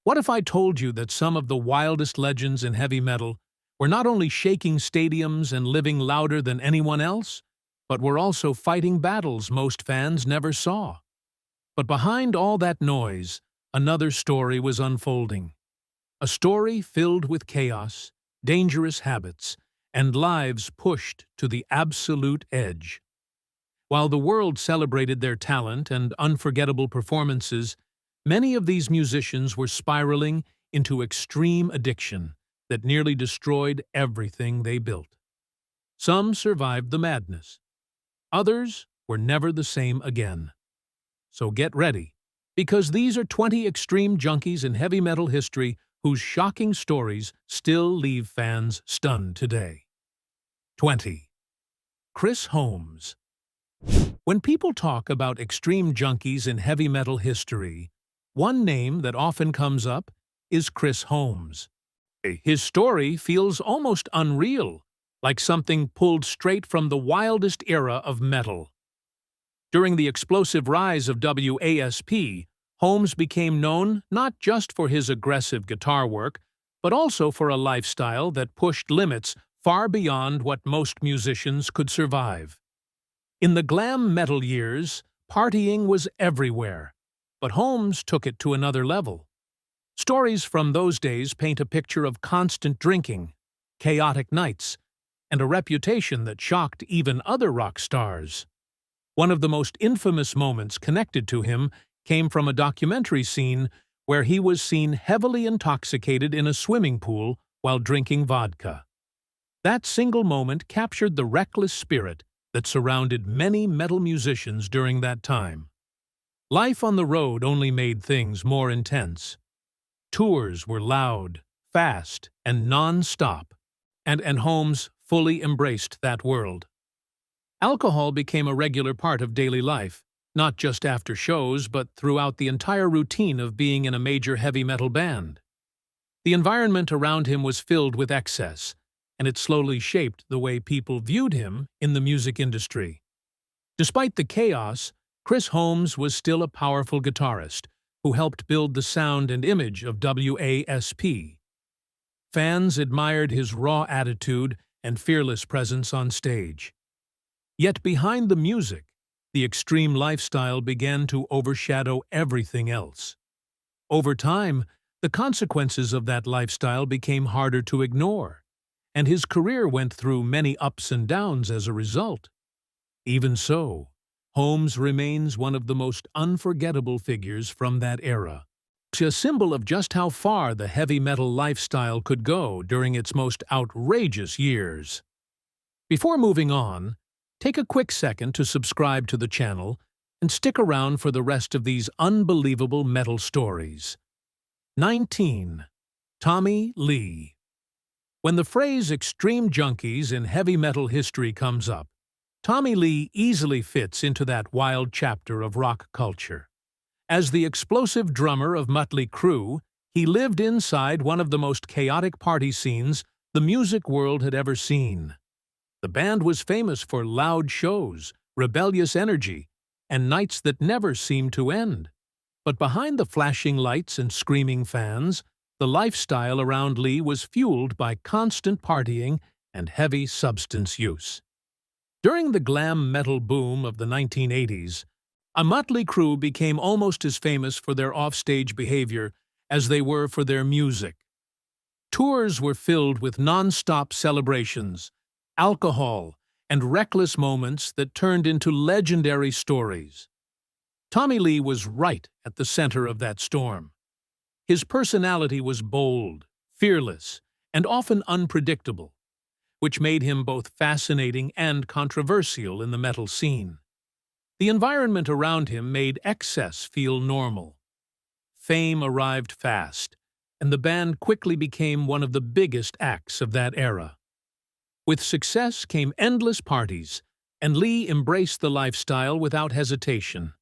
What if I told you that some of the wildest legends in heavy metal were not only shaking stadiums and living louder than anyone else, but were also fighting battles most fans never saw? But behind all that noise, another story was unfolding. A story filled with chaos, dangerous habits, and lives pushed to the absolute edge. While the world celebrated their talent and unforgettable performances, many of these musicians were spiraling into extreme addiction that nearly destroyed everything they built. Some survived the madness. Others were never the same again. So get ready, because these are 20 extreme junkies in heavy metal history whose shocking stories still leave fans stunned today. 20. Chris Holmes. When people talk about extreme junkies in heavy metal history, one name that often comes up is Chris Holmes. His story feels almost unreal, like something pulled straight from the wildest era of metal. During the explosive rise of WASP, Holmes became known not just for his aggressive guitar work, but also for a lifestyle that pushed limits far beyond what most musicians could survive. In the glam metal years, partying was everywhere, but Holmes took it to another level. Stories from those days paint a picture of constant drinking, chaotic nights, and a reputation that shocked even other rock stars. One of the most infamous moments connected to him came from a documentary scene where he was seen heavily intoxicated in a swimming pool while drinking vodka. That single moment captured the reckless spirit that surrounded many metal musicians during that time. Life on the road only made things more intense. Tours were loud, fast, and non-stop, and Holmes fully embraced that world. Alcohol became a regular part of daily life, not just after shows, but throughout the entire routine of being in a major heavy metal band. The environment around him was filled with excess, and it slowly shaped the way people viewed him in the music industry. Despite the chaos, Chris Holmes was still a powerful guitarist who helped build the sound and image of WASP. Fans admired his raw attitude and fearless presence on stage. Yet behind the music, the extreme lifestyle began to overshadow everything else. Over time, the consequences of that lifestyle became harder to ignore, and his career went through many ups and downs as a result. Even so, Holmes remains one of the most unforgettable figures from that era, a symbol of just how far the heavy metal lifestyle could go during its most outrageous years. Before moving on, take a quick second to subscribe to the channel and stick around for the rest of these unbelievable metal stories. 19. Tommy Lee. When the phrase extreme junkies in heavy metal history comes up, Tommy Lee easily fits into that wild chapter of rock culture. As the explosive drummer of Mötley Crüe, he lived inside one of the most chaotic party scenes the music world had ever seen. The band was famous for loud shows, rebellious energy, and nights that never seemed to end. But behind the flashing lights and screaming fans, the lifestyle around Lee was fueled by constant partying and heavy substance use. During the glam metal boom of the 1980s, a Mötley Crüe became almost as famous for their offstage behavior as they were for their music. Tours were filled with non-stop celebrations, alcohol, and reckless moments that turned into legendary stories. Tommy Lee was right at the center of that storm. His personality was bold, fearless, and often unpredictable, which made him both fascinating and controversial in the metal scene. The environment around him made excess feel normal. Fame arrived fast, and the band quickly became one of the biggest acts of that era. With success came endless parties, and Lee embraced the lifestyle without hesitation.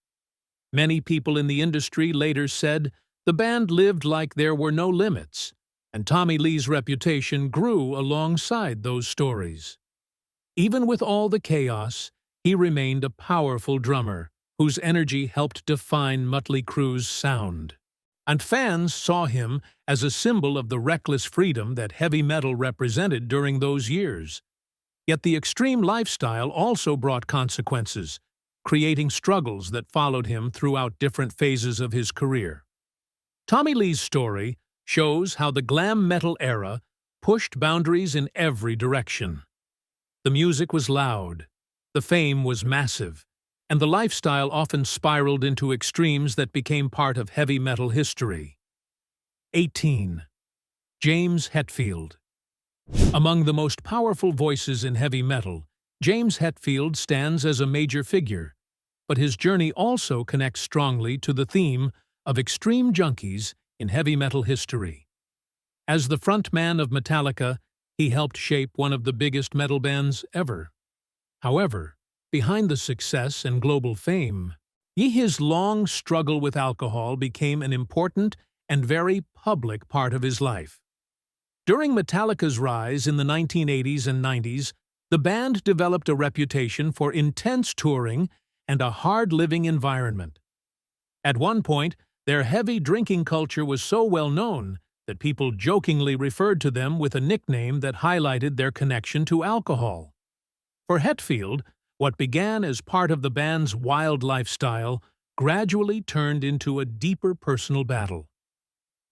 Many people in the industry later said the band lived like there were no limits, and Tommy Lee's reputation grew alongside those stories. Even with all the chaos, he remained a powerful drummer whose energy helped define Mötley Crüe's sound. and fans saw him as a symbol of the reckless freedom that heavy metal represented during those years. Yet the extreme lifestyle also brought consequences, creating struggles that followed him throughout different phases of his career. Tommy Lee's story shows how the glam metal era pushed boundaries in every direction. The music was loud, the fame was massive, and the lifestyle often spiraled into extremes that became part of heavy metal history. 18. James Hetfield. Among the most powerful voices in heavy metal, James Hetfield stands as a major figure, but his journey also connects strongly to the theme of extreme junkies in heavy metal history. As the frontman of Metallica, he helped shape one of the biggest metal bands ever. However, behind the success and global fame, his long struggle with alcohol became an important and very public part of his life. During Metallica's rise in the 1980s and 90s, the band developed a reputation for intense touring and a hard-living environment. At one point, their heavy drinking culture was so well known that people jokingly referred to them with a nickname that highlighted their connection to alcohol. For Hetfield, what began as part of the band's wild lifestyle gradually turned into a deeper personal battle.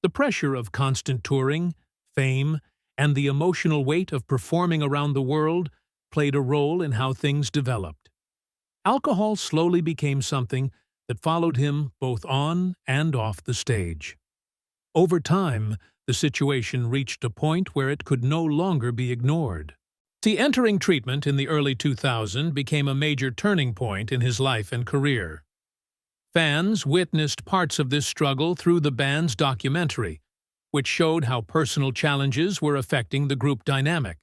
The pressure of constant touring, fame, and the emotional weight of performing around the world played a role in how things developed. Alcohol slowly became something that followed him both on and off the stage. Over time, the situation reached a point where it could no longer be ignored. Entering treatment in the early 2000s became a major turning point in his life and career. Fans witnessed parts of this struggle through the band's documentary, which showed how personal challenges were affecting the group dynamic.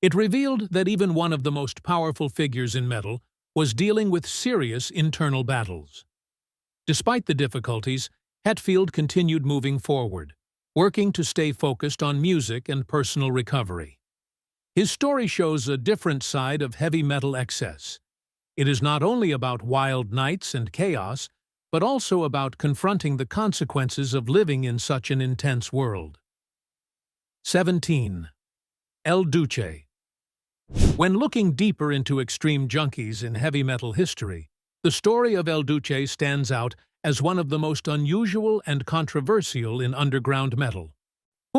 It revealed that even one of the most powerful figures in metal was dealing with serious internal battles. Despite the difficulties, Hetfield continued moving forward, working to stay focused on music and personal recovery. His story shows a different side of heavy metal excess. It is not only about wild nights and chaos, but also about confronting the consequences of living in such an intense world. 17. El Duce. When looking deeper into extreme junkies in heavy metal history, the story of El Duce stands out as one of the most unusual and controversial in underground metal.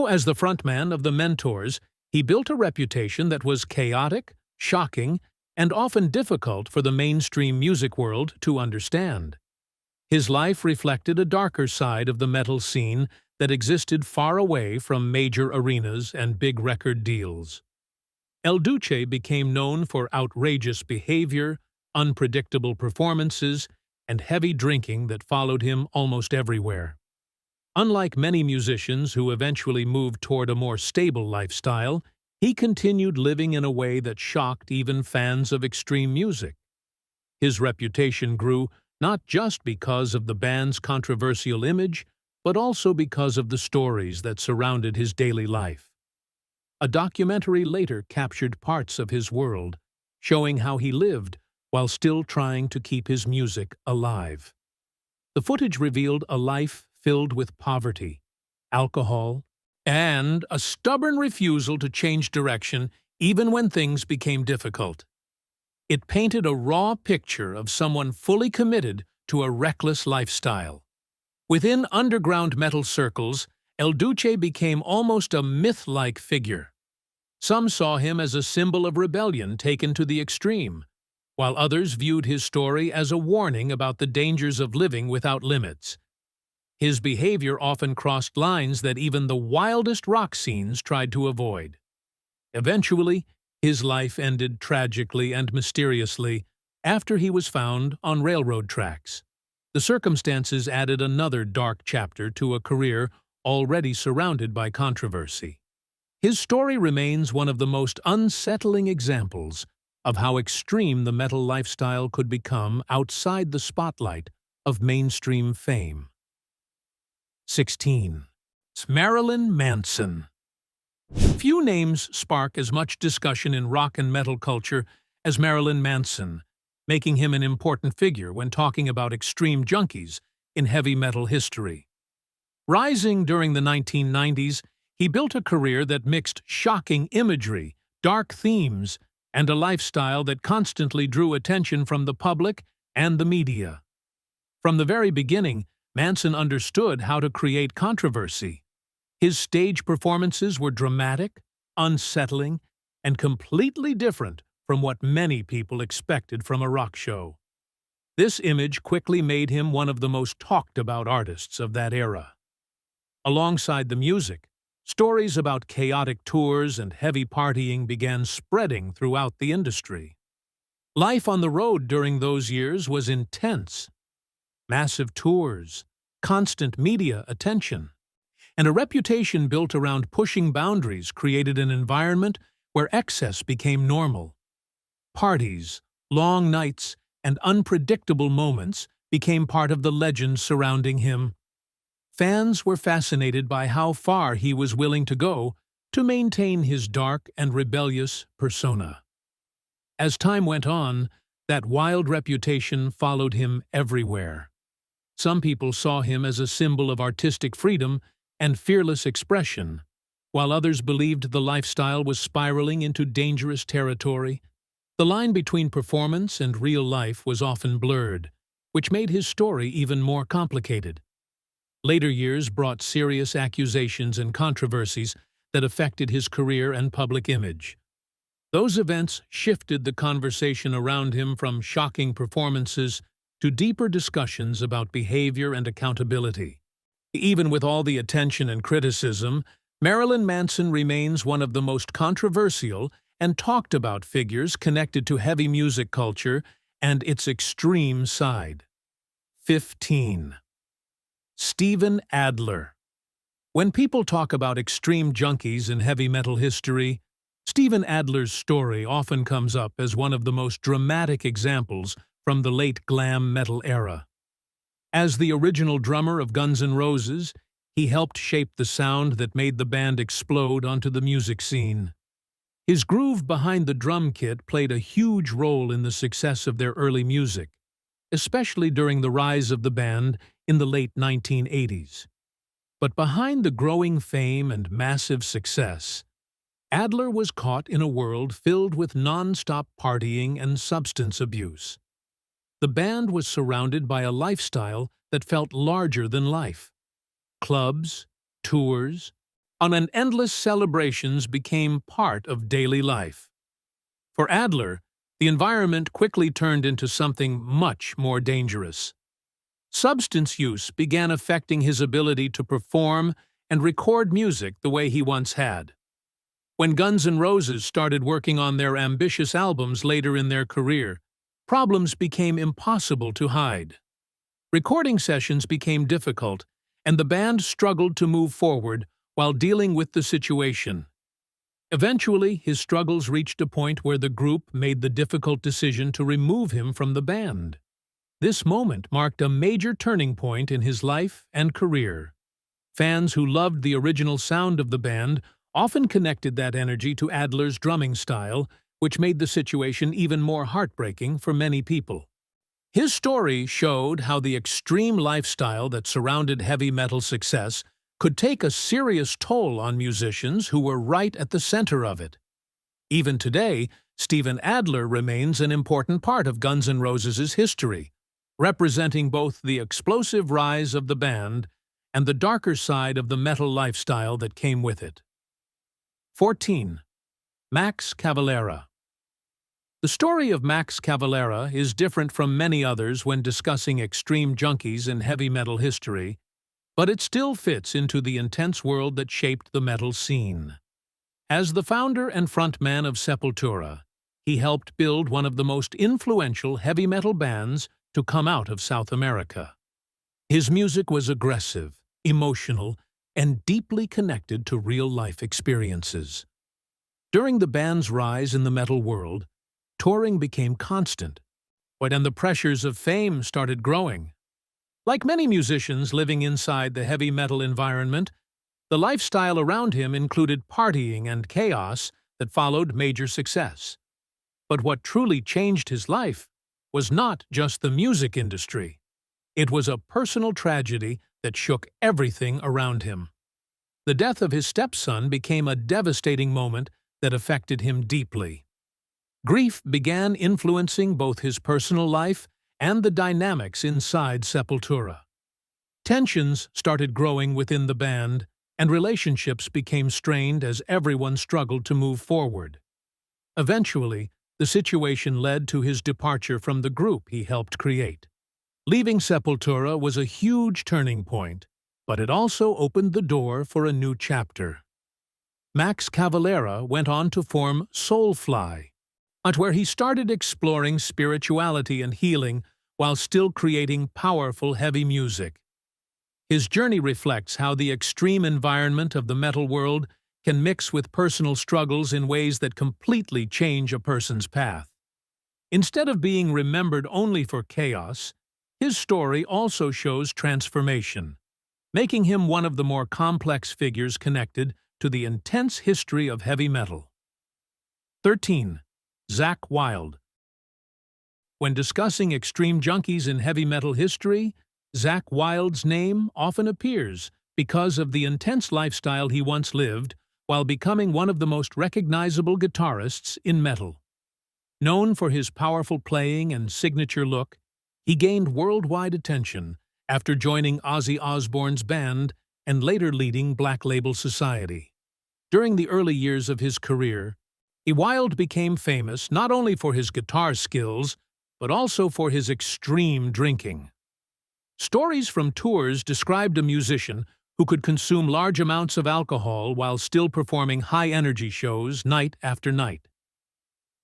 As the frontman of the Mentors, he built a reputation that was chaotic, shocking, and often difficult for the mainstream music world to understand. His life reflected a darker side of the metal scene that existed far away from major arenas and big record deals. El Duce became known for outrageous behavior, unpredictable performances, and heavy drinking that followed him almost everywhere. Unlike many musicians who eventually moved toward a more stable lifestyle, he continued living in a way that shocked even fans of extreme music. His reputation grew not just because of the band's controversial image, but also because of the stories that surrounded his daily life. A documentary later captured parts of his world, showing how he lived while still trying to keep his music alive. The footage revealed a life filled with poverty, alcohol, and a stubborn refusal to change direction even when things became difficult. It painted a raw picture of someone fully committed to a reckless lifestyle. Within underground metal circles, El Duce became almost a myth-like figure. Some saw him as a symbol of rebellion taken to the extreme, while others viewed his story as a warning about the dangers of living without limits. His behavior often crossed lines that even the wildest rock scenes tried to avoid. Eventually, his life ended tragically and mysteriously after he was found on railroad tracks. The circumstances added another dark chapter to a career already surrounded by controversy. His story remains one of the most unsettling examples of how extreme the metal lifestyle could become outside the spotlight of mainstream fame. 16. Marilyn Manson. Few names spark as much discussion in rock and metal culture as Marilyn Manson, making him an important figure when talking about extreme junkies in heavy metal history. Rising during the 1990s, he built a career that mixed shocking imagery, dark themes, and a lifestyle that constantly drew attention from the public and the media. From the very beginning, Manson understood how to create controversy. His stage performances were dramatic, unsettling, and completely different from what many people expected from a rock show. This image quickly made him one of the most talked-about artists of that era. Alongside the music, stories about chaotic tours and heavy partying began spreading throughout the industry. Life on the road during those years was intense. Massive tours, constant media attention, and a reputation built around pushing boundaries created an environment where excess became normal. Parties, long nights, and unpredictable moments became part of the legend surrounding him. Fans were fascinated by how far he was willing to go to maintain his dark and rebellious persona. As time went on, that wild reputation followed him everywhere. Some people saw him as a symbol of artistic freedom and fearless expression, while others believed the lifestyle was spiraling into dangerous territory. The line between performance and real life was often blurred, which made his story even more complicated. Later years brought serious accusations and controversies that affected his career and public image. Those events shifted the conversation around him from shocking performances to deeper discussions about behavior and accountability. Even with all the attention and criticism, Marilyn Manson remains one of the most controversial and talked-about figures connected to heavy music culture and its extreme side. 15. Steven Adler. When people talk about extreme junkies in heavy metal history, Steven Adler's story often comes up as one of the most dramatic examples from the late glam metal era. As the original drummer of Guns N' Roses, he helped shape the sound that made the band explode onto the music scene. His groove behind the drum kit played a huge role in the success of their early music, especially during the rise of the band in the late 1980s. But behind the growing fame and massive success, Adler was caught in a world filled with non-stop partying and substance abuse. The band was surrounded by a lifestyle that felt larger than life. Clubs, tours, and endless celebrations became part of daily life. For Adler, the environment quickly turned into something much more dangerous. Substance use began affecting his ability to perform and record music the way he once had. When Guns N' Roses started working on their ambitious albums later in their career, problems became impossible to hide. Recording sessions became difficult, and the band struggled to move forward while dealing with the situation. Eventually, his struggles reached a point where the group made the difficult decision to remove him from the band. This moment marked a major turning point in his life and career. Fans who loved the original sound of the band often connected that energy to Adler's drumming style, which made the situation even more heartbreaking for many people. His story showed how the extreme lifestyle that surrounded heavy metal success could take a serious toll on musicians who were right at the center of it. Even today, Steven Adler remains an important part of Guns N' Roses' history, representing both the explosive rise of the band and the darker side of the metal lifestyle that came with it. 14. Max Cavalera. The story of Max Cavalera is different from many others when discussing extreme junkies in heavy metal history, but it still fits into the intense world that shaped the metal scene. As the founder and frontman of Sepultura, he helped build one of the most influential heavy metal bands to come out of South America. His music was aggressive, emotional, and deeply connected to real-life experiences. During the band's rise in the metal world, touring became constant, and the pressures of fame started growing. Like many musicians living inside the heavy metal environment, the lifestyle around him included partying and chaos that followed major success. But what truly changed his life was not just the music industry. It was a personal tragedy that shook everything around him. The death of his stepson became a devastating moment that affected him deeply. Grief began influencing both his personal life and the dynamics inside Sepultura. Tensions started growing within the band, and relationships became strained as everyone struggled to move forward. Eventually, the situation led to his departure from the group he helped create. Leaving Sepultura was a huge turning point, but it also opened the door for a new chapter. Max Cavalera went on to form Soulfly, where he started exploring spirituality and healing while still creating powerful heavy music. His journey reflects how the extreme environment of the metal world can mix with personal struggles in ways that completely change a person's path. Instead of being remembered only for chaos, his story also shows transformation, making him one of the more complex figures connected to the intense history of heavy metal. 13. Zakk Wylde. When discussing extreme junkies in heavy metal history, Zakk Wylde's name often appears because of the intense lifestyle he once lived while becoming one of the most recognizable guitarists in metal. Known for his powerful playing and signature look, he gained worldwide attention after joining Ozzy Osbourne's band and later leading Black Label Society. During the early years of his career, Wylde became famous not only for his guitar skills, but also for his extreme drinking. Stories from tours described a musician who could consume large amounts of alcohol while still performing high-energy shows night after night.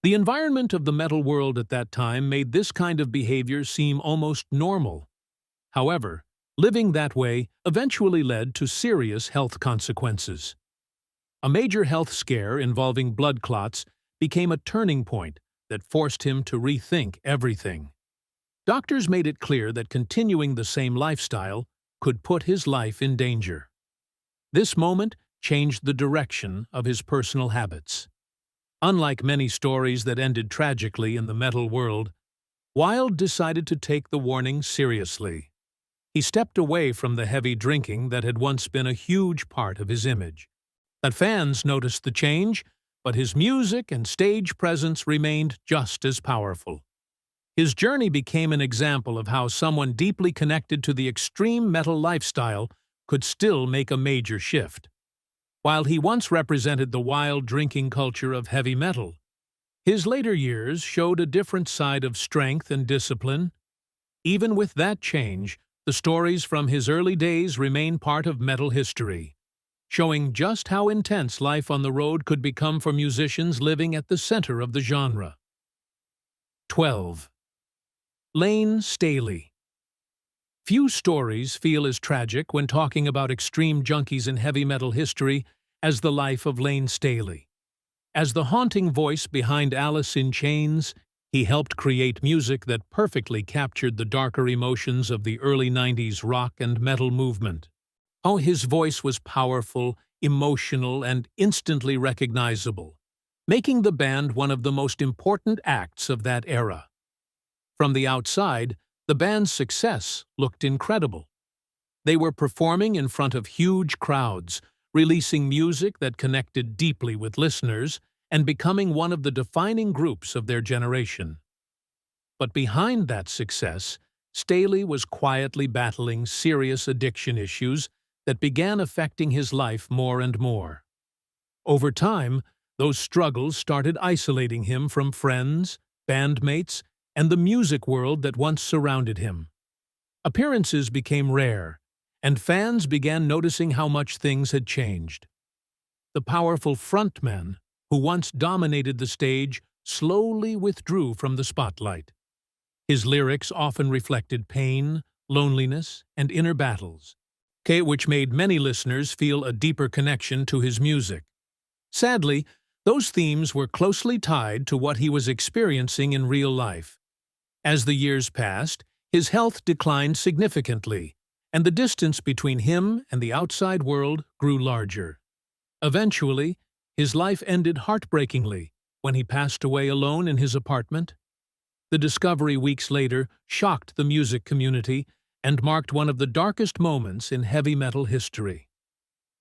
The environment of the metal world at that time made this kind of behavior seem almost normal. However, living that way eventually led to serious health consequences. A major health scare involving blood clots became a turning point that forced him to rethink everything. Doctors made it clear that continuing the same lifestyle could put his life in danger. This moment changed the direction of his personal habits. Unlike many stories that ended tragically in the metal world, Wylde decided to take the warning seriously. He stepped away from the heavy drinking that had once been a huge part of his image. That fans noticed the change, but his music and stage presence remained just as powerful. His journey became an example of how someone deeply connected to the extreme metal lifestyle could still make a major shift. While he once represented the wild drinking culture of heavy metal, his later years showed a different side of strength and discipline. Even with that change, the stories from his early days remain part of metal history, showing just how intense life on the road could become for musicians living at the center of the genre. 12. Layne Staley. Few stories feel as tragic when talking about extreme junkies in heavy metal history as the life of Layne Staley. As the haunting voice behind Alice in Chains, he helped create music that perfectly captured the darker emotions of the early 90s rock and metal movement. Oh, his voice was powerful, emotional, and instantly recognizable, making the band one of the most important acts of that era. From the outside, the band's success looked incredible. They were performing in front of huge crowds, releasing music that connected deeply with listeners, and becoming one of the defining groups of their generation. But behind that success, Staley was quietly battling serious addiction issues that began affecting his life more and more. Over time, those struggles started isolating him from friends, bandmates, and the music world that once surrounded him. Appearances became rare, and fans began noticing how much things had changed. The powerful frontman, who once dominated the stage, slowly withdrew from the spotlight. His lyrics often reflected pain, loneliness, and inner battles, which made many listeners feel a deeper connection to his music. Sadly, those themes were closely tied to what he was experiencing in real life. As the years passed, his health declined significantly, and the distance between him and the outside world grew larger. Eventually, his life ended heartbreakingly when he passed away alone in his apartment. The discovery weeks later shocked the music community and marked one of the darkest moments in heavy metal history.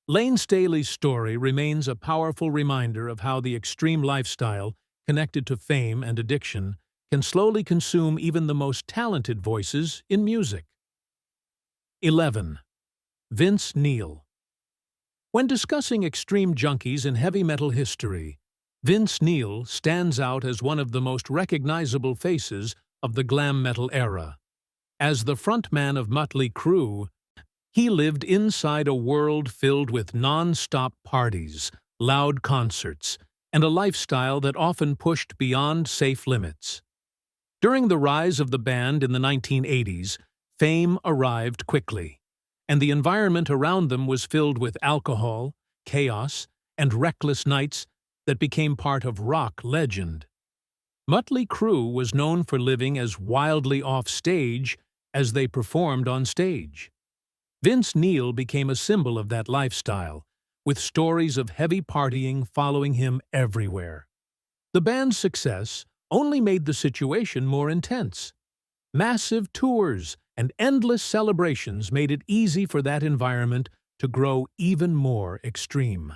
Layne Staley's story remains a powerful reminder of how the extreme lifestyle, connected to fame and addiction, can slowly consume even the most talented voices in music. 11. Vince Neil. When discussing extreme junkies in heavy metal history, Vince Neil stands out as one of the most recognizable faces of the glam metal era. As the frontman of Mötley Crüe, he lived inside a world filled with non-stop parties, loud concerts, and a lifestyle that often pushed beyond safe limits. During the rise of the band in the 1980s, fame arrived quickly, and the environment around them was filled with alcohol, chaos, and reckless nights that became part of rock legend. Mötley Crüe was known for living as wildly off-stage as they performed on stage. Vince Neil became a symbol of that lifestyle, with stories of heavy partying following him everywhere. The band's success only made the situation more intense. Massive tours and endless celebrations made it easy for that environment to grow even more extreme.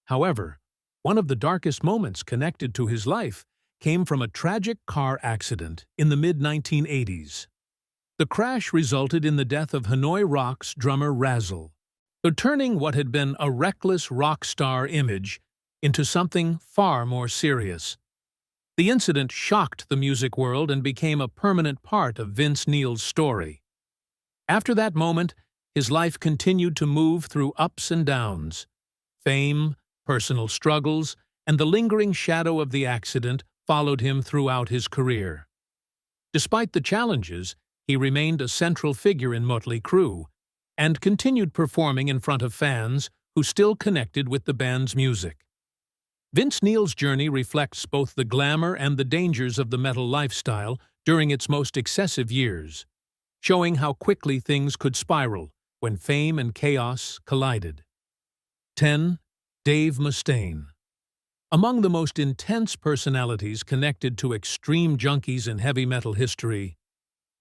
However, one of the darkest moments connected to his life came from a tragic car accident in the mid-1980s. The crash resulted in the death of Hanoi Rock's drummer Razzle, turning what had been a reckless rock star image into something far more serious. The incident shocked the music world and became a permanent part of Vince Neil's story. After that moment, his life continued to move through ups and downs. Fame, personal struggles, and the lingering shadow of the accident followed him throughout his career. Despite the challenges, he remained a central figure in Mötley Crüe and continued performing in front of fans who still connected with the band's music. Vince Neil's journey reflects both the glamour and the dangers of the metal lifestyle during its most excessive years, showing how quickly things could spiral when fame and chaos collided. 10. Dave Mustaine. Among the most intense personalities connected to extreme junkies in heavy metal history,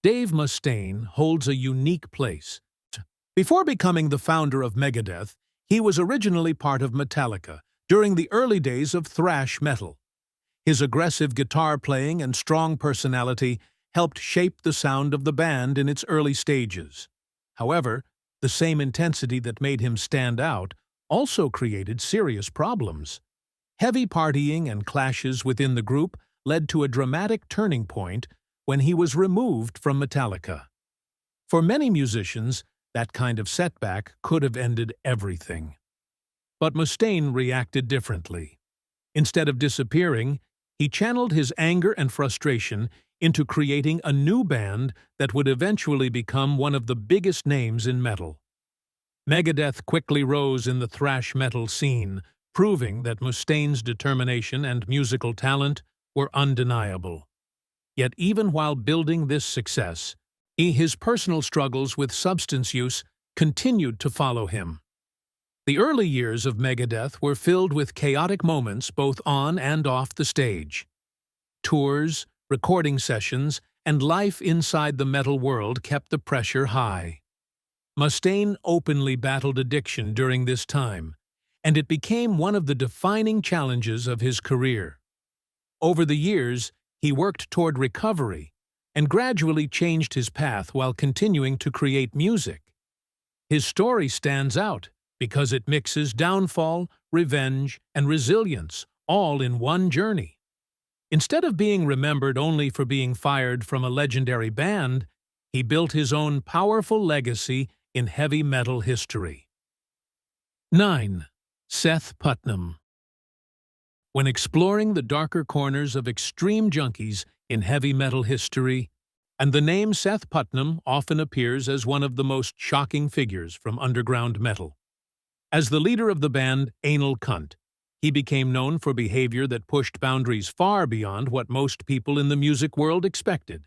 Dave Mustaine holds a unique place. Before becoming the founder of Megadeth, he was originally part of Metallica during the early days of thrash metal. His aggressive guitar playing and strong personality helped shape the sound of the band in its early stages. However, the same intensity that made him stand out also created serious problems. Heavy partying and clashes within the group led to a dramatic turning point when he was removed from Metallica. For many musicians, that kind of setback could have ended everything. But Mustaine reacted differently. Instead of disappearing, he channeled his anger and frustration into creating a new band that would eventually become one of the biggest names in metal. Megadeth quickly rose in the thrash metal scene, proving that Mustaine's determination and musical talent were undeniable. Yet even while building this success, his personal struggles with substance use continued to follow him. The early years of Megadeth were filled with chaotic moments both on and off the stage. Tours, recording sessions, and life inside the metal world kept the pressure high. Mustaine openly battled addiction during this time, and it became one of the defining challenges of his career. Over the years, he worked toward recovery and gradually changed his path while continuing to create music. His story stands out because it mixes downfall, revenge, and resilience all in one journey. Instead of being remembered only for being fired from a legendary band, he built his own powerful legacy in heavy metal history. 9. Seth Putnam. When exploring the darker corners of extreme junkies in heavy metal history, and the name Seth Putnam often appears as one of the most shocking figures from underground metal. As the leader of the band Anal Cunt, he became known for behavior that pushed boundaries far beyond what most people in the music world expected.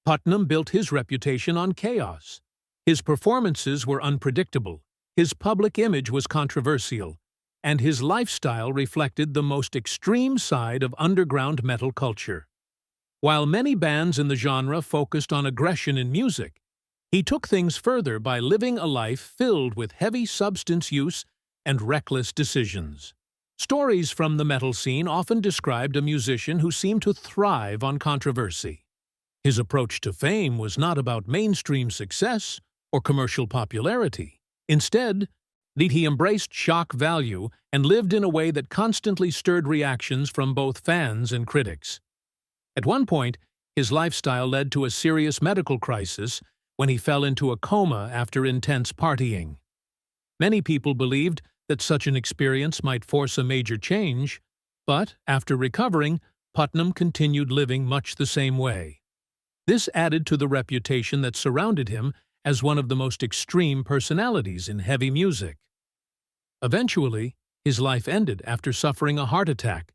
Putnam built his reputation on chaos. His performances were unpredictable, his public image was controversial, and his lifestyle reflected the most extreme side of underground metal culture. While many bands in the genre focused on aggression in music, He took things further by living a life filled with heavy substance use and reckless decisions. Stories from the metal scene often described a musician who seemed to thrive on controversy. His approach to fame was not about mainstream success or commercial popularity. Instead, he embraced shock value and lived in a way that constantly stirred reactions from both fans and critics. At one point, his lifestyle led to a serious medical crisis when he fell into a coma after intense partying. Many people believed that such an experience might force a major change, but after recovering, Putnam continued living much the same way. This added to the reputation that surrounded him as one of the most extreme personalities in heavy music. Eventually, his life ended after suffering a heart attack,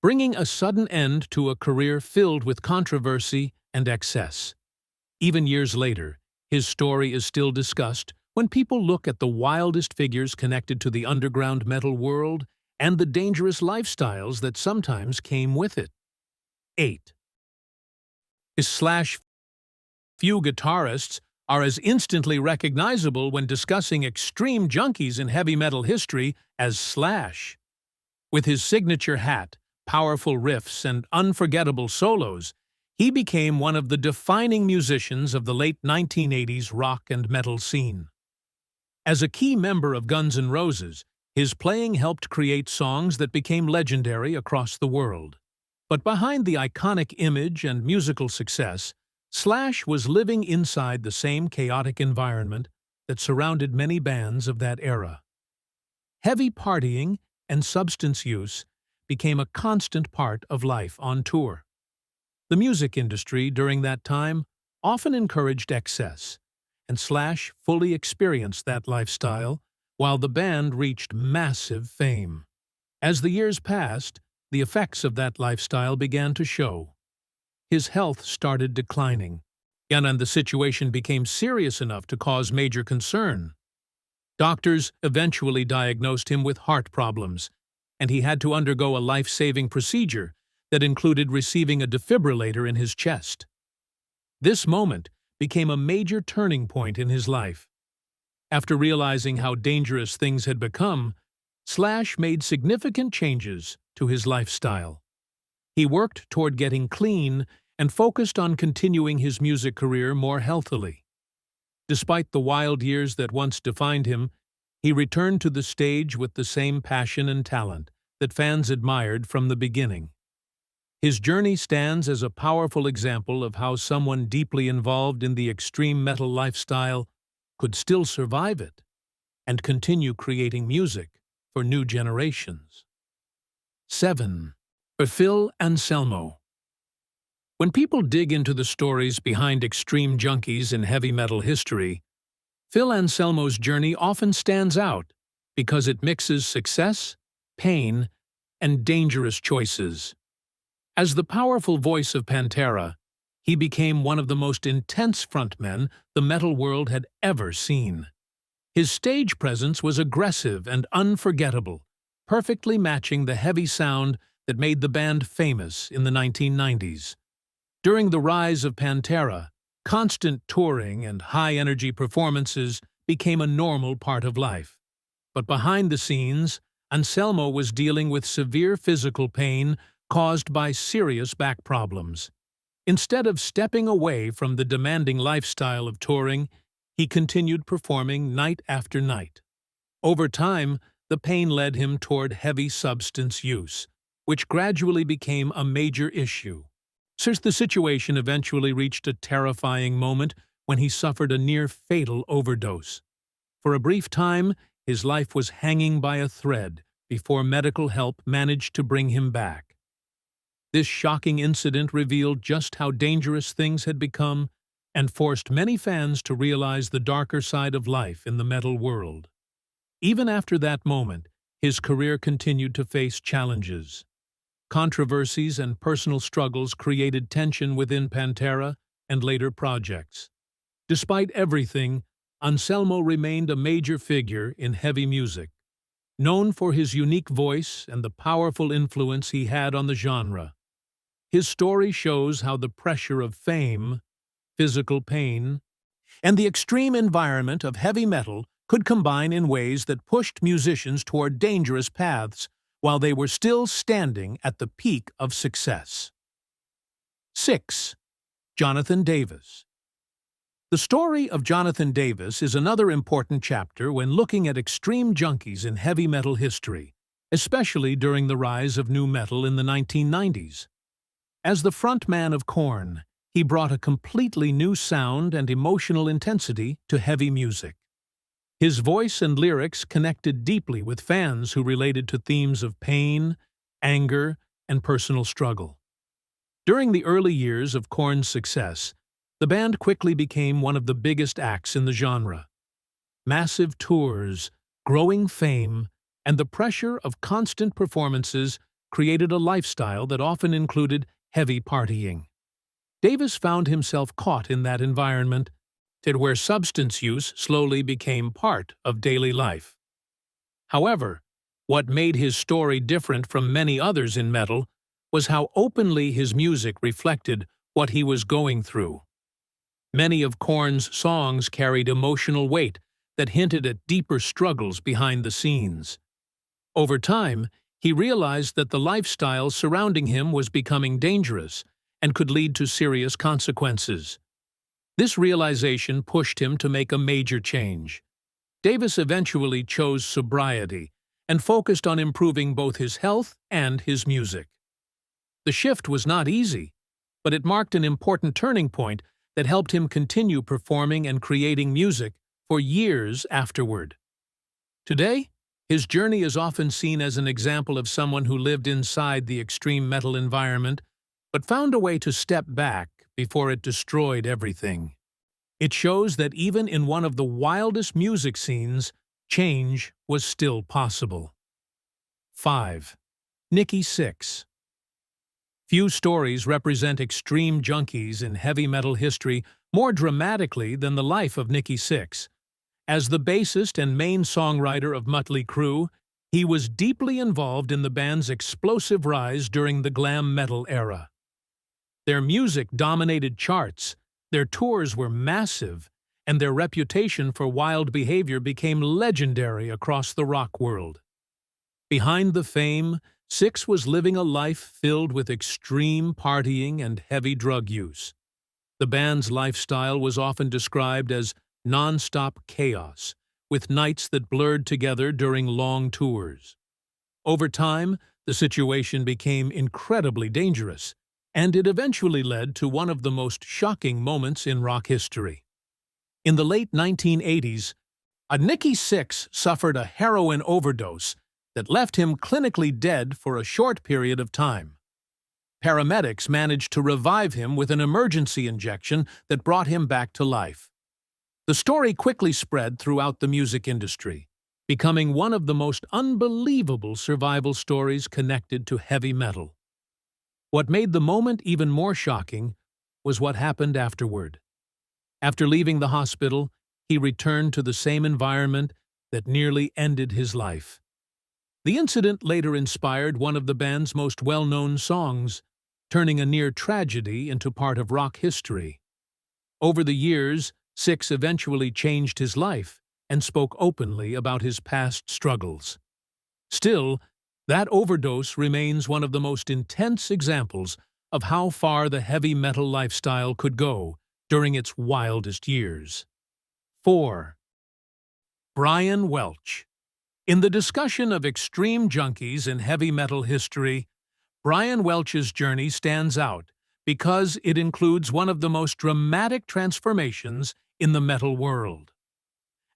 bringing a sudden end to a career filled with controversy and excess. Even years later, his story is still discussed when people look at the wildest figures connected to the underground metal world and the dangerous lifestyles that sometimes came with it. 8. Few guitarists are as instantly recognizable when discussing extreme junkies in heavy metal history as Slash. With his signature hat, powerful riffs, and unforgettable solos, he became one of the defining musicians of the late 1980s rock and metal scene. As a key member of Guns N' Roses, his playing helped create songs that became legendary across the world. But behind the iconic image and musical success, Slash was living inside the same chaotic environment that surrounded many bands of that era. Heavy partying and substance use became a constant part of life on tour. The music industry during that time often encouraged excess, and Slash fully experienced that lifestyle while the band reached massive fame. As the years passed, the effects of that lifestyle began to show. His health started declining, and the situation became serious enough to cause major concern. Doctors eventually diagnosed him with heart problems, and he had to undergo a life-saving procedure that included receiving a defibrillator in his chest. This moment became a major turning point in his life. After realizing how dangerous things had become, Slash made significant changes to his lifestyle. He worked toward getting clean and focused on continuing his music career more healthily. Despite the wild years that once defined him, he returned to the stage with the same passion and talent that fans admired from the beginning. His journey stands as a powerful example of how someone deeply involved in the extreme metal lifestyle could still survive it and continue creating music for new generations. 7. Phil Anselmo. When people dig into the stories behind extreme junkies in heavy metal history, Phil Anselmo's journey often stands out because it mixes success, pain, and dangerous choices. As the powerful voice of Pantera, he became one of the most intense frontmen the metal world had ever seen. His stage presence was aggressive and unforgettable, perfectly matching the heavy sound that made the band famous in the 1990s. During the rise of Pantera, constant touring and high-energy performances became a normal part of life. But behind the scenes, Anselmo was dealing with severe physical pain caused by serious back problems. Instead of stepping away from the demanding lifestyle of touring, he continued performing night after night. Over time, the pain led him toward heavy substance use, which gradually became a major issue. Since the situation eventually reached a terrifying moment when he suffered a near-fatal overdose. For a brief time, his life was hanging by a thread before medical help managed to bring him back. This shocking incident revealed just how dangerous things had become and forced many fans to realize the darker side of life in the metal world. Even after that moment, his career continued to face challenges. Controversies and personal struggles created tension within Pantera and later projects. Despite everything, Anselmo remained a major figure in heavy music, known for his unique voice and the powerful influence he had on the genre. His story shows how the pressure of fame, physical pain, and the extreme environment of heavy metal could combine in ways that pushed musicians toward dangerous paths while they were still standing at the peak of success. 6. Jonathan Davis. The story of Jonathan Davis is another important chapter when looking at extreme junkies in heavy metal history, especially during the rise of nu metal in the 1990s. As the frontman of Korn, he brought a completely new sound and emotional intensity to heavy music. His voice and lyrics connected deeply with fans who related to themes of pain, anger, and personal struggle. During the early years of Korn's success, the band quickly became one of the biggest acts in the genre. Massive tours, growing fame, and the pressure of constant performances created a lifestyle that often included heavy partying. Davis found himself caught in that environment, where substance use slowly became part of daily life. However, what made his story different from many others in metal was how openly his music reflected what he was going through. Many of Korn's songs carried emotional weight that hinted at deeper struggles behind the scenes. Over time, he realized that the lifestyle surrounding him was becoming dangerous and could lead to serious consequences. This realization pushed him to make a major change. Davis eventually chose sobriety and focused on improving both his health and his music. The shift was not easy, but it marked an important turning point that helped him continue performing and creating music for years afterward. Today, his journey is often seen as an example of someone who lived inside the extreme metal environment, but found a way to step back before it destroyed everything. It shows that even in one of the wildest music scenes, change was still possible. 5. Nikki Sixx. Few stories represent extreme junkies in heavy metal history more dramatically than the life of Nikki Sixx. As the bassist and main songwriter of Mötley Crüe, he was deeply involved in the band's explosive rise during the glam metal era. Their music dominated charts, their tours were massive, and their reputation for wild behavior became legendary across the rock world. Behind the fame, Sixx was living a life filled with extreme partying and heavy drug use. The band's lifestyle was often described as non-stop chaos, with nights that blurred together during long tours. Over time, the situation became incredibly dangerous, and it eventually led to one of the most shocking moments in rock history. In the late 1980s, Nikki Sixx suffered a heroin overdose that left him clinically dead for a short period of time. Paramedics managed to revive him with an emergency injection that brought him back to life. The story quickly spread throughout the music industry, becoming one of the most unbelievable survival stories connected to heavy metal. What made the moment even more shocking was what happened afterward. After leaving the hospital, he returned to the same environment that nearly ended his life. The incident later inspired one of the band's most well-known songs, turning a near tragedy into part of rock history. Over the years, Sixx eventually changed his life and spoke openly about his past struggles. Still, that overdose remains one of the most intense examples of how far the heavy metal lifestyle could go during its wildest years. 4. Brian Welch. In the discussion of extreme junkies in heavy metal history, Brian Welch's journey stands out because it includes one of the most dramatic transformations in the metal world.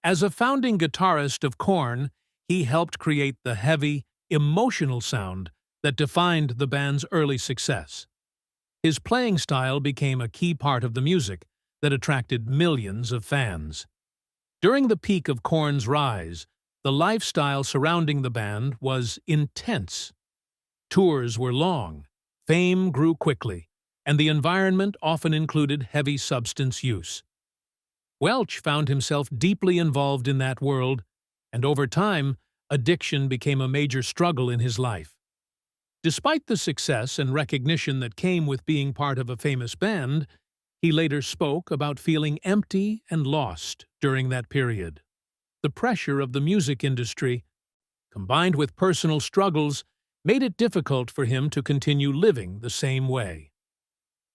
As a founding guitarist of Korn, he helped create the heavy, emotional sound that defined the band's early success. His playing style became a key part of the music that attracted millions of fans. During the peak of Korn's rise, the lifestyle surrounding the band was intense. Tours were long, fame grew quickly, and the environment often included heavy substance use. Welch found himself deeply involved in that world, and over time, addiction became a major struggle in his life. Despite the success and recognition that came with being part of a famous band, He later spoke about feeling empty and lost during that period. The pressure of the music industry, combined with personal struggles, made it difficult for him to continue living the same way.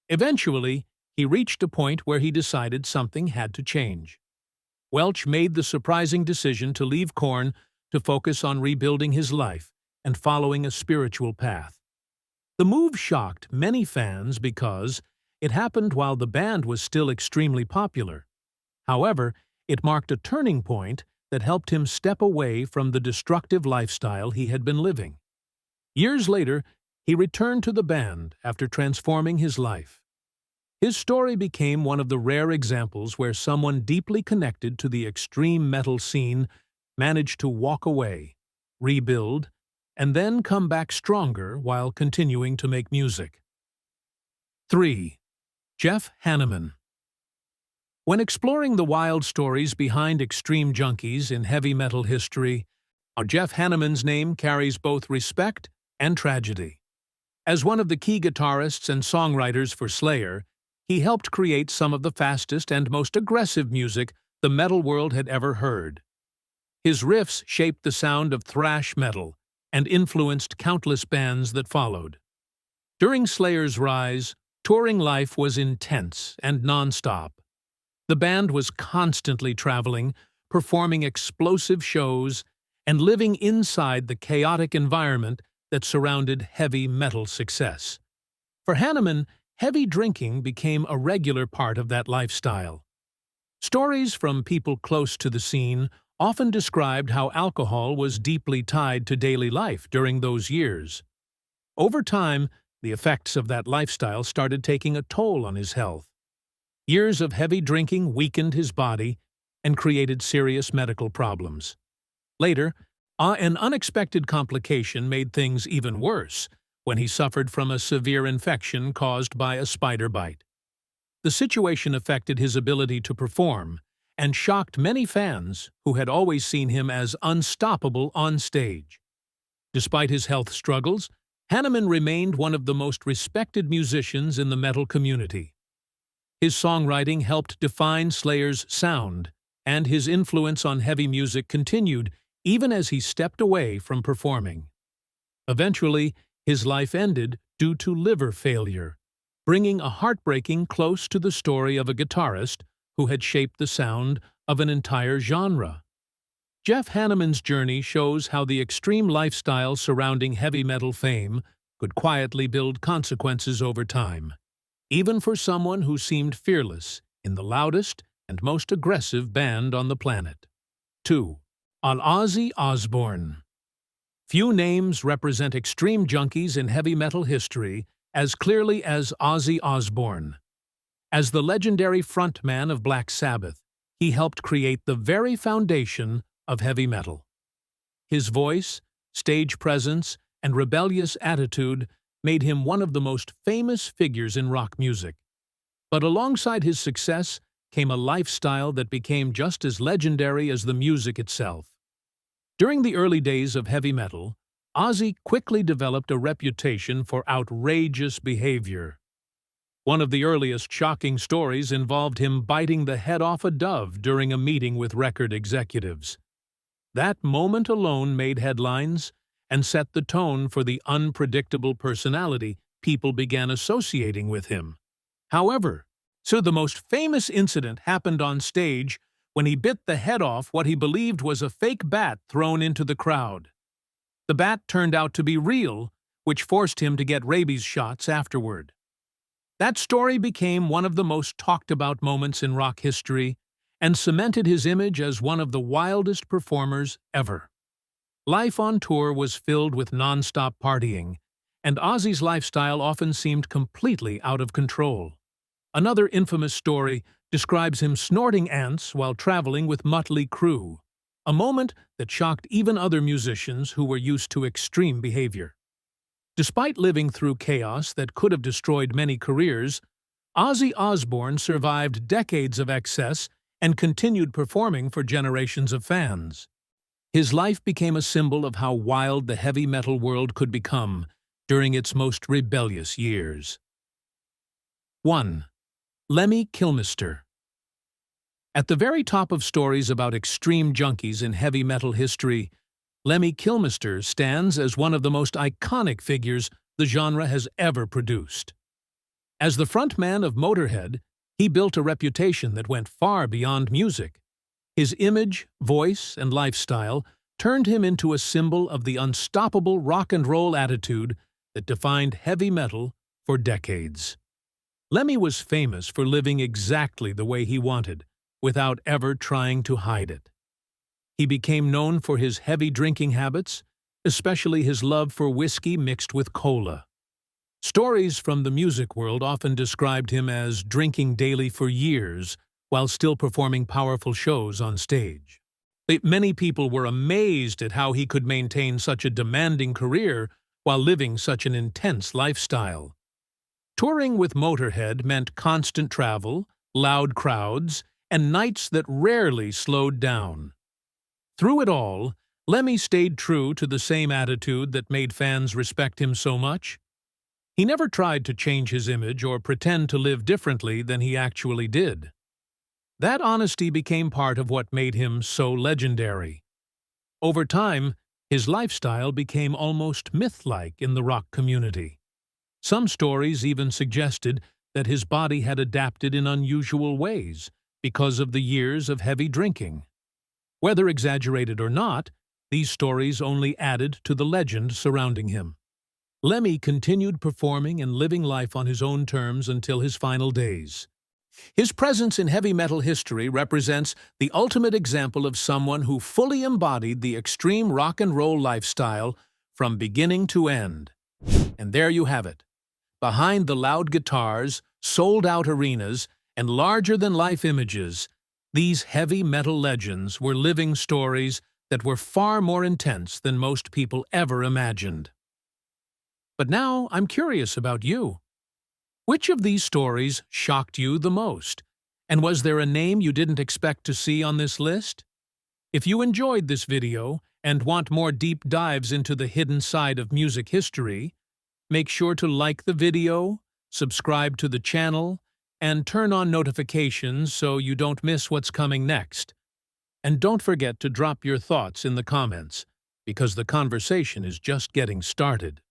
Eventually, he reached a point where he decided something had to change. Welch made the surprising decision to leave Korn to focus on rebuilding his life and following a spiritual path. The move shocked many fans because it happened while the band was still extremely popular. However, it marked a turning point that helped him step away from the destructive lifestyle he had been living. Years later, he returned to the band after transforming his life. His story became one of the rare examples where someone deeply connected to the extreme metal scene managed to walk away, rebuild, and then come back stronger while continuing to make music. 3. Jeff Hanneman. When exploring the wild stories behind extreme junkies in heavy metal history, Jeff Hanneman's name carries both respect and tragedy. As one of the key guitarists and songwriters for Slayer, he helped create some of the fastest and most aggressive music the metal world had ever heard. His riffs shaped the sound of thrash metal and influenced countless bands that followed. During Slayer's rise, touring life was intense and non-stop. The band was constantly traveling, performing explosive shows, and living inside the chaotic environment that surrounded heavy metal success. For Hanneman, heavy drinking became a regular part of that lifestyle. Stories from people close to the scene often described how alcohol was deeply tied to daily life during those years. Over time, the effects of that lifestyle started taking a toll on his health. Years of heavy drinking weakened his body and created serious medical problems. Later, an unexpected complication made things even worse when he suffered from a severe infection caused by a spider bite. The situation affected his ability to perform and shocked many fans who had always seen him as unstoppable on stage. Despite his health struggles, Hanneman remained one of the most respected musicians in the metal community. His songwriting helped define Slayer's sound, and his influence on heavy music continued even as he stepped away from performing. Eventually, his life ended due to liver failure, bringing a heartbreaking close to the story of a guitarist who had shaped the sound of an entire genre. Jeff Hanneman's journey shows how the extreme lifestyle surrounding heavy metal fame could quietly build consequences over time, even for someone who seemed fearless in the loudest and most aggressive band on the planet. 2. On Ozzy Osbourne. Few names represent extreme junkies in heavy metal history as clearly as Ozzy Osbourne. As the legendary frontman of Black Sabbath, he helped create the very foundation of heavy metal. His voice, stage presence, and rebellious attitude made him one of the most famous figures in rock music. But alongside his success came a lifestyle that became just as legendary as the music itself. During the early days of heavy metal, Ozzy quickly developed a reputation for outrageous behavior. One of the earliest shocking stories involved him biting the head off a dove during a meeting with record executives. That moment alone made headlines and set the tone for the unpredictable personality people began associating with him. However, the most famous incident happened on stage when he bit the head off what he believed was a fake bat thrown into the crowd. The bat turned out to be real, which forced him to get rabies shots afterward. That story became one of the most talked-about moments in rock history and cemented his image as one of the wildest performers ever. Life on tour was filled with non-stop partying, and Ozzy's lifestyle often seemed completely out of control. Another infamous story describes him snorting ants while traveling with Mötley Crüe, a moment that shocked even other musicians who were used to extreme behavior. Despite living through chaos that could have destroyed many careers, Ozzy Osbourne survived decades of excess and continued performing for generations of fans. His life became a symbol of how wild the heavy metal world could become during its most rebellious years. 1. Lemmy Kilmister. At the very top of stories about extreme junkies in heavy metal history, Lemmy Kilmister stands as one of the most iconic figures the genre has ever produced. As the frontman of Motorhead, he built a reputation that went far beyond music. His image, voice, and lifestyle turned him into a symbol of the unstoppable rock and roll attitude that defined heavy metal for decades. Lemmy was famous for living exactly the way he wanted, without ever trying to hide it. He became known for his heavy drinking habits, especially his love for whiskey mixed with cola. Stories from the music world often described him as drinking daily for years while still performing powerful shows on stage. Many people were amazed at how he could maintain such a demanding career while living such an intense lifestyle. Touring with Motorhead meant constant travel, loud crowds, and nights that rarely slowed down. Through it all, Lemmy stayed true to the same attitude that made fans respect him so much. He never tried to change his image or pretend to live differently than he actually did. That honesty became part of what made him so legendary. Over time, his lifestyle became almost myth-like in the rock community. Some stories even suggested that his body had adapted in unusual ways because of the years of heavy drinking. Whether exaggerated or not, these stories only added to the legend surrounding him. Lemmy continued performing and living life on his own terms until his final days. His presence in heavy metal history represents the ultimate example of someone who fully embodied the extreme rock and roll lifestyle from beginning to end. And there you have it. Behind the loud guitars, sold-out arenas, and larger-than-life images, these heavy metal legends were living stories that were far more intense than most people ever imagined. But now I'm curious about you. Which of these stories shocked you the most? And was there a name you didn't expect to see on this list? If you enjoyed this video and want more deep dives into the hidden side of music history, make sure to like the video, subscribe to the channel, and turn on notifications so you don't miss what's coming next. And don't forget to drop your thoughts in the comments, because the conversation is just getting started.